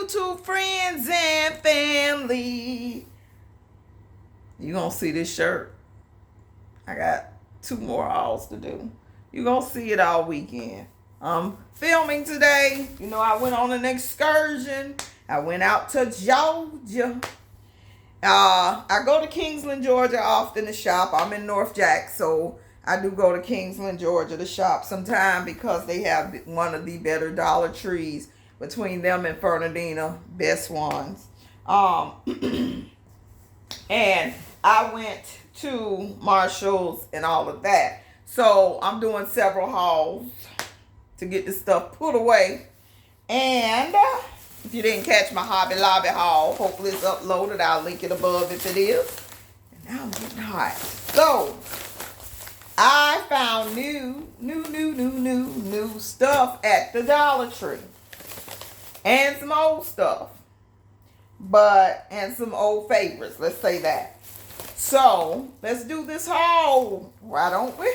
YouTube friends and family. You're going to see this shirt. I got 2 more hauls to do. You're going to see it all weekend. I'm filming today. You know, I went on an excursion. I went out to Georgia. I go to Kingsland, Georgia often to shop. I'm in North Jack, so I do go to Kingsland, Georgia to shop sometime because they have one of the better Dollar Trees between them and Fernandina, best ones. And I went to Marshall's and all of that. So I'm doing several hauls to get this stuff put away. And if you didn't catch my Hobby Lobby haul, hopefully it's uploaded. I'll link it above if it is. And now I'm getting hot. So I found new stuff at the Dollar Tree. And some old stuff. And some old favorites, let's say that. So, let's do this haul. Why don't we?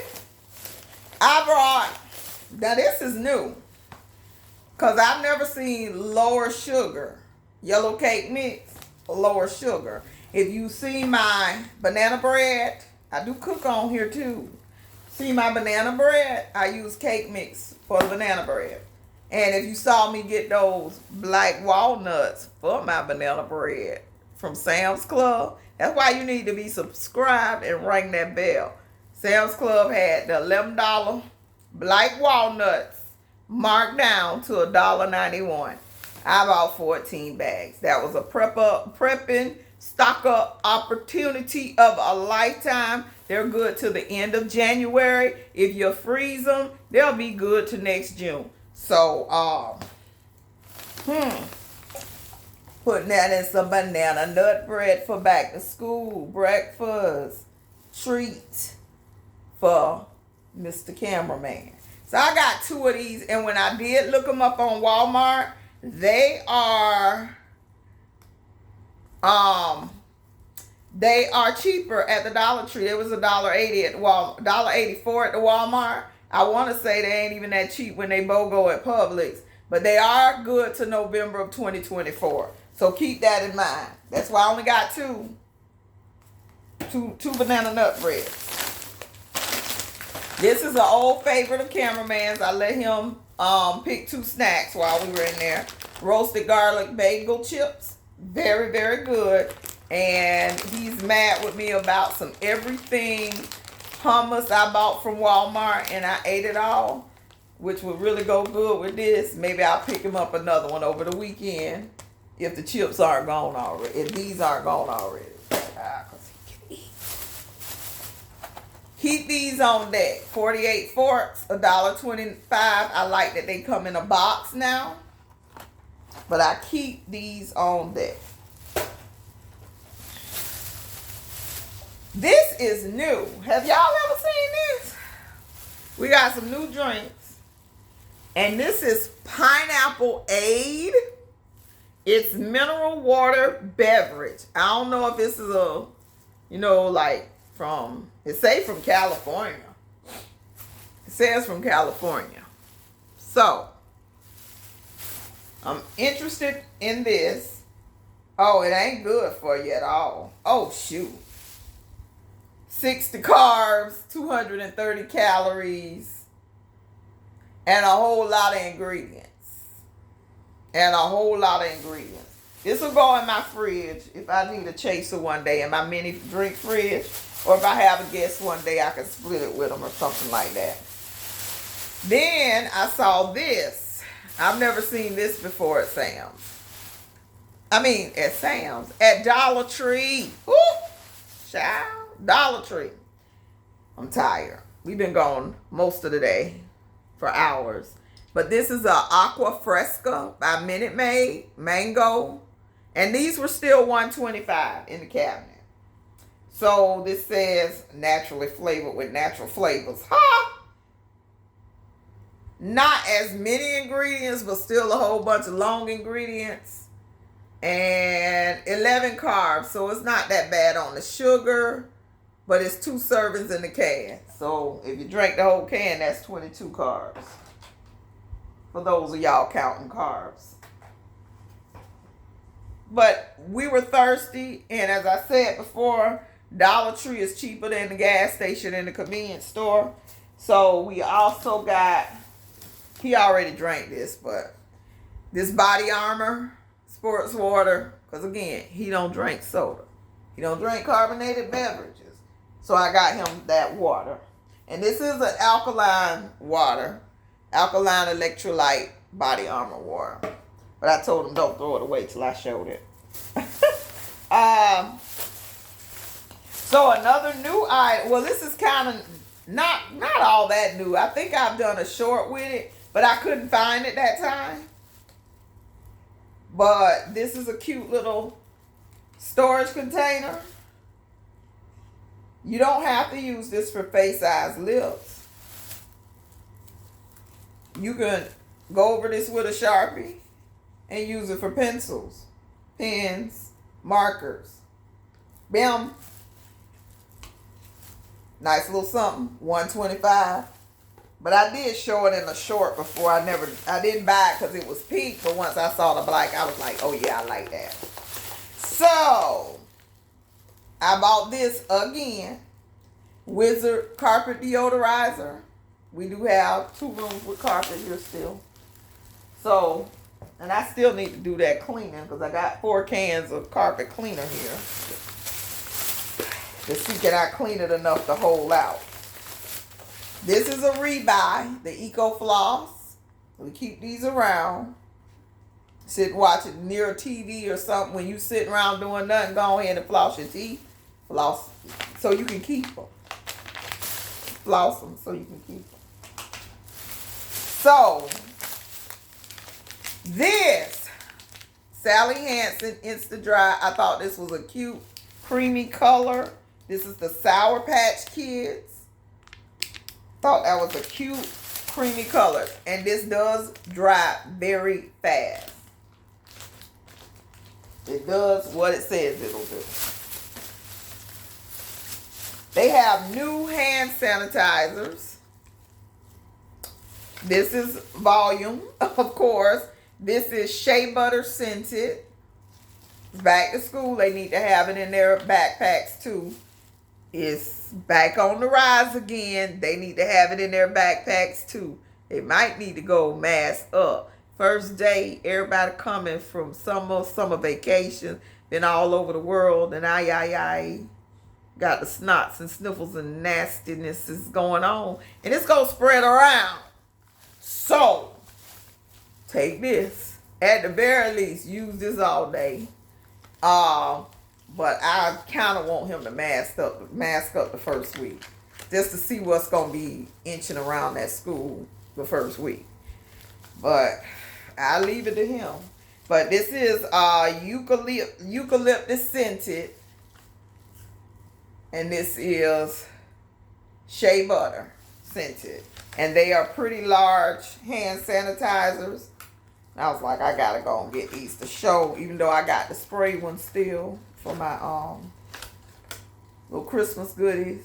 Now this is new. Because I've never seen lower sugar. Yellow cake mix, lower sugar. If you see my banana bread, I do cook on here too. See my banana bread? I use cake mix for the banana bread. And if you saw me get those black walnuts for my banana bread from Sam's Club, that's why you need to be subscribed and ring that bell. Sam's Club had the $11 black walnuts marked down to $1.91. I bought 14 bags. That was a prepping, stock up opportunity of a lifetime. They're good to the end of January. If you freeze them, they'll be good to next June. So, putting that in some banana nut bread for back to school, breakfast, treat for Mr. Cameraman. So I got 2 of these, and when I did look them up on Walmart, they are cheaper at the Dollar Tree. It was $1.80 at $1.84 at the Walmart. I want to say they ain't even that cheap when they BOGO at Publix, but they are good to November of 2024. So keep that in mind. That's why I only got two banana nut breads. This is an old favorite of Cameraman's. I let him pick 2 snacks while we were in there. Roasted garlic bagel chips. Very, very good. And he's mad with me about some everything hummus I bought from Walmart, and I ate it all, which would really go good with this. Maybe I'll pick him up another one over the weekend if the chips aren't gone already. If these aren't gone already. Because he can eat. Keep these on deck. 48 forks, $1.25. I like that they come in a box now. But I keep these on deck. This is new. Have y'all ever seen this? We got some new drinks. And this is Pineapple Aid. It's mineral water beverage. I don't know if this is it say from California. It says from California. So, I'm interested in this. Oh, it ain't good for you at all. Oh, shoot. 60 carbs, 230 calories, and a whole lot of ingredients. This will go in my fridge if I need a chaser one day in my mini drink fridge. Or if I have a guest one day, I can split it with them or something like that. Then I saw this. I've never seen this before at Sam's. At Dollar Tree. Woo! Child. Dollar Tree. I'm tired. We've been gone most of the day for hours. But this is a Aqua Fresca by Minute Maid Mango. And these were still $1.25 in the cabinet. So this says naturally flavored with natural flavors. Not as many ingredients, but still a whole bunch of long ingredients. And 11 carbs. So it's not that bad on the sugar. But it's 2 servings in the can. So if you drink the whole can, that's 22 carbs. For those of y'all counting carbs. But we were thirsty, and as I said before, Dollar Tree is cheaper than the gas station and the convenience store. So we also got, he already drank this, but this Body Armor sports water, because again, he don't drink soda. He don't drink carbonated beverages. So I got him that water. And this is an alkaline water, alkaline electrolyte Body Armor water. But I told him don't throw it away till I showed it. So another new item. Well, this is kind of not all that new. I think I've done a short with it, but I couldn't find it that time. But this is a cute little storage container. You don't have to use this for face, eyes, lips. You can go over this with a Sharpie and use it for pencils, pens, markers. Bam. Nice little something, $125. But I did show it in a short before. I didn't buy it because it was pink, but once I saw the black, I was like, oh yeah, I like that. So, I bought this again. Wizard carpet deodorizer. We do have 2 rooms with carpet here still. So, and I still need to do that cleaning because I got 4 cans of carpet cleaner here. To see can I clean it enough to hold out. This is a rebuy, the Eco Floss. We keep these around. Sit watching near a TV or something. When you sitting around doing nothing, go ahead and floss your teeth. Floss so you can keep them. Floss them so you can keep them. So, this Sally Hansen Insta Dry. I thought this was a cute, creamy color. This is the Sour Patch Kids. Thought that was a cute, creamy color. And this does dry very fast. It does what it says it'll do. They have new hand sanitizers. This is volume, of course. This is shea butter scented. Back to school, they need to have it in their backpacks too. It's back on the rise again. They need to have it in their backpacks too. They might need to go mask up. First day, everybody coming from summer vacation, been all over the world, and I got the snots and sniffles and nastiness is going on, and it's gonna spread around. So, take this. At the very least, use this all day. But I kind of want him to mask up the first week, just to see what's gonna be inching around that school the first week. But I leave it to him. But this is eucalyptus scented, and this is shea butter scented, and they are pretty large hand sanitizers. I was like, I gotta go and get these to show, even though I got the spray one still for my little Christmas goodies.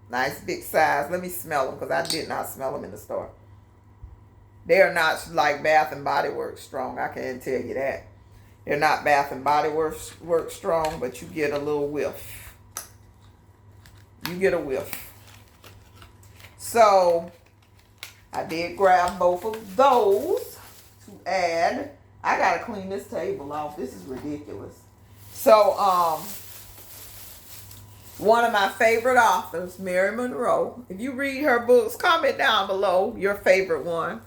Nice big size. Let me smell them because I did not smell them in the store. They are not like Bath and Body Works strong. I can tell you that. They're not Bath and Body Works strong, but you get a little whiff. You get a whiff. So I did grab both of those to add. I gotta clean this table off. This is ridiculous. So, one of my favorite authors, Mary Monroe. If you read her books, comment down below your favorite one.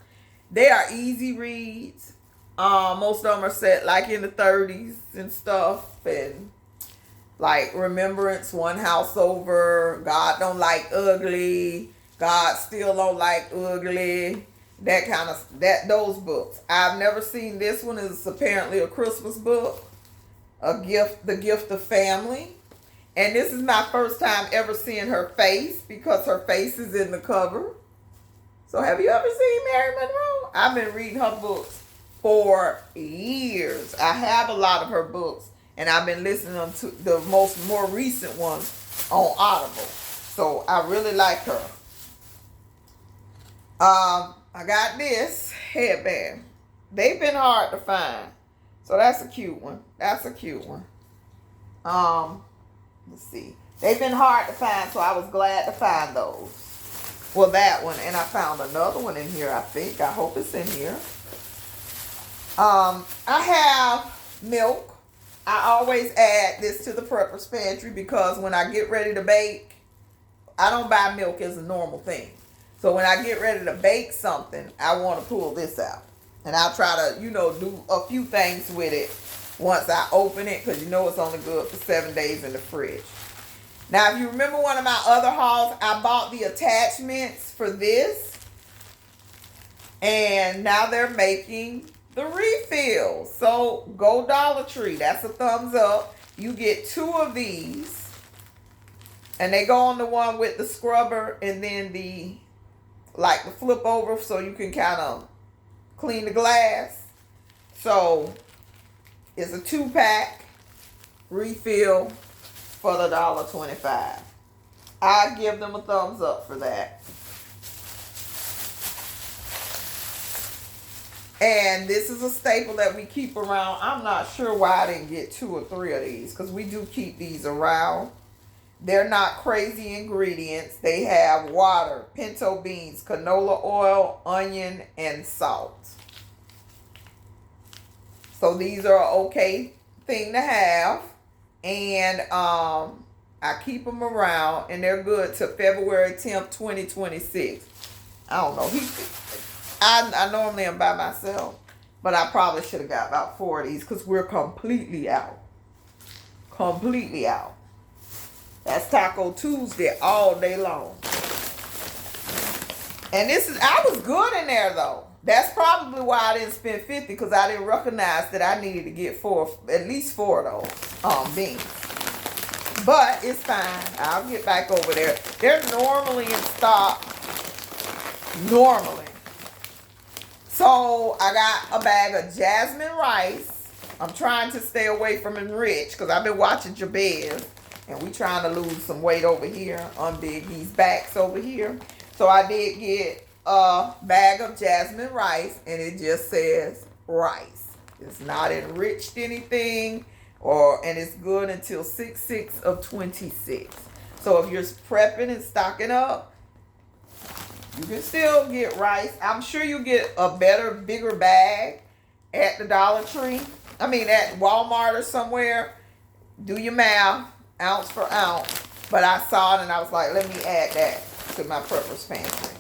They are easy reads. Most of them are set like in the 30s and stuff. And like Remembrance, One House Over, God Don't Like Ugly, God Still Don't Like Ugly. That kind of, those books. I've never seen this one. It's apparently a Christmas book. The Gift of Family. And this is my first time ever seeing her face because her face is in the cover. So have you ever seen Mary Monroe? I've been reading her books for years. I have a lot of her books, and I've been listening to the more recent ones on Audible. So I really like her. I got this headband. They've been hard to find. So that's a cute one. That's a cute one. Let's see. They've been hard to find, so I was glad to find those. Well, that one, and I found another one in here, I think. I hope it's in here. I have milk. I always add this to the prepper's pantry because when I get ready to bake, I don't buy milk as a normal thing. So when I get ready to bake something, I want to pull this out. And I'll try to, do a few things with it once I open it, because it's only good for 7 days in the fridge. Now, if you remember one of my other hauls, I bought the attachments for this. And now they're making the refills. So go Dollar Tree. That's a thumbs up. You get 2 of these. And they go on the one with the scrubber and then the flip over so you can kind of clean the glass. So it's a 2-pack refill for the $1.25. I give them a thumbs up for that. And this is a staple that we keep around. I'm not sure why I didn't get 2 or 3 of these, because we do keep these around. They're not crazy ingredients. They have water, pinto beans, canola oil, onion, and salt. So these are an okay thing to have. And I keep them around, and they're good till February 10th, 2026. I don't know. I normally am by myself, but I probably should have got about 4 of these because we're completely out. Completely out. That's Taco Tuesday all day long. And I was good in there though. That's probably why I didn't spend 50, because I didn't recognize that I needed to get at least 4 of those beans. But it's fine. I'll get back over there. They're normally in stock. Normally. So I got a bag of jasmine rice. I'm trying to stay away from enriched because I've been watching Jabez. And we trying to lose some weight over here. Unbig these backs over here. So I did get a bag of jasmine rice. And it just says rice. It's not enriched anything. And it's good until 6/6 of 26. So if you're prepping and stocking up, you can still get rice. I'm sure you get a better, bigger bag at the Dollar Tree. At Walmart or somewhere. Do your math. Ounce for ounce. But I saw it and I was like, let me add that to my prepper's pantry.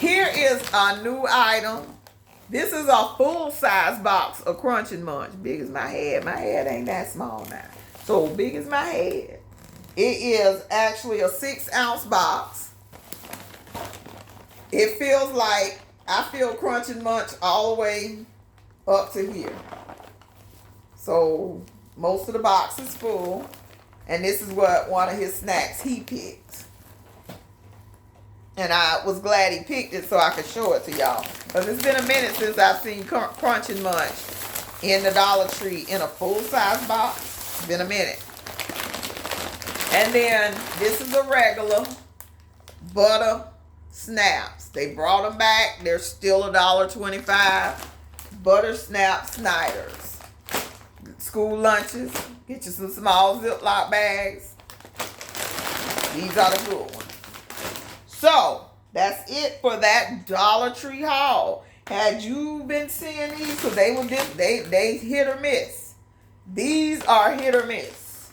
Here is a new item. This is a full-size box of Crunch and Munch. Big as my head. My head ain't that small now. So big as my head. It is actually a 6-ounce box. It feels like I feel Crunch and Munch all the way up to here. So most of the box is full. And this is what one of his snacks he picked. And I was glad he picked it so I could show it to y'all. Because it's been a minute since I've seen Crunch and Munch in the Dollar Tree in a full-size box. It's been a minute. And then this is a regular butter snaps. They brought them back. They're still $1.25. Butter snap Snyder's. School lunches. Get you some small Ziploc bags. These are the good ones. So, that's it for that Dollar Tree haul. Had you been seeing these? Because they hit or miss. These are hit or miss.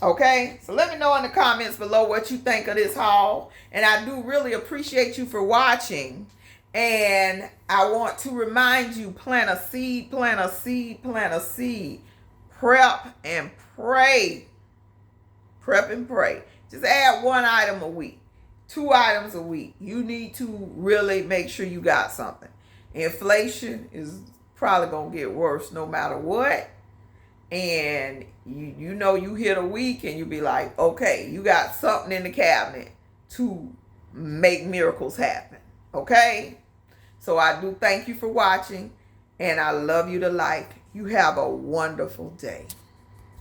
Okay? So let me know in the comments below what you think of this haul. And I do really appreciate you for watching. And I want to remind you, plant a seed, plant a seed, plant a seed. Prep and pray. Prep and pray. Just add 1 item a week. 2 items a week. You need to really make sure you got something. Inflation is probably going to get worse no matter what. And you hit a week and you be like, okay, you got something in the cabinet to make miracles happen. Okay? So I do thank you for watching. And I love you to life. You have a wonderful day.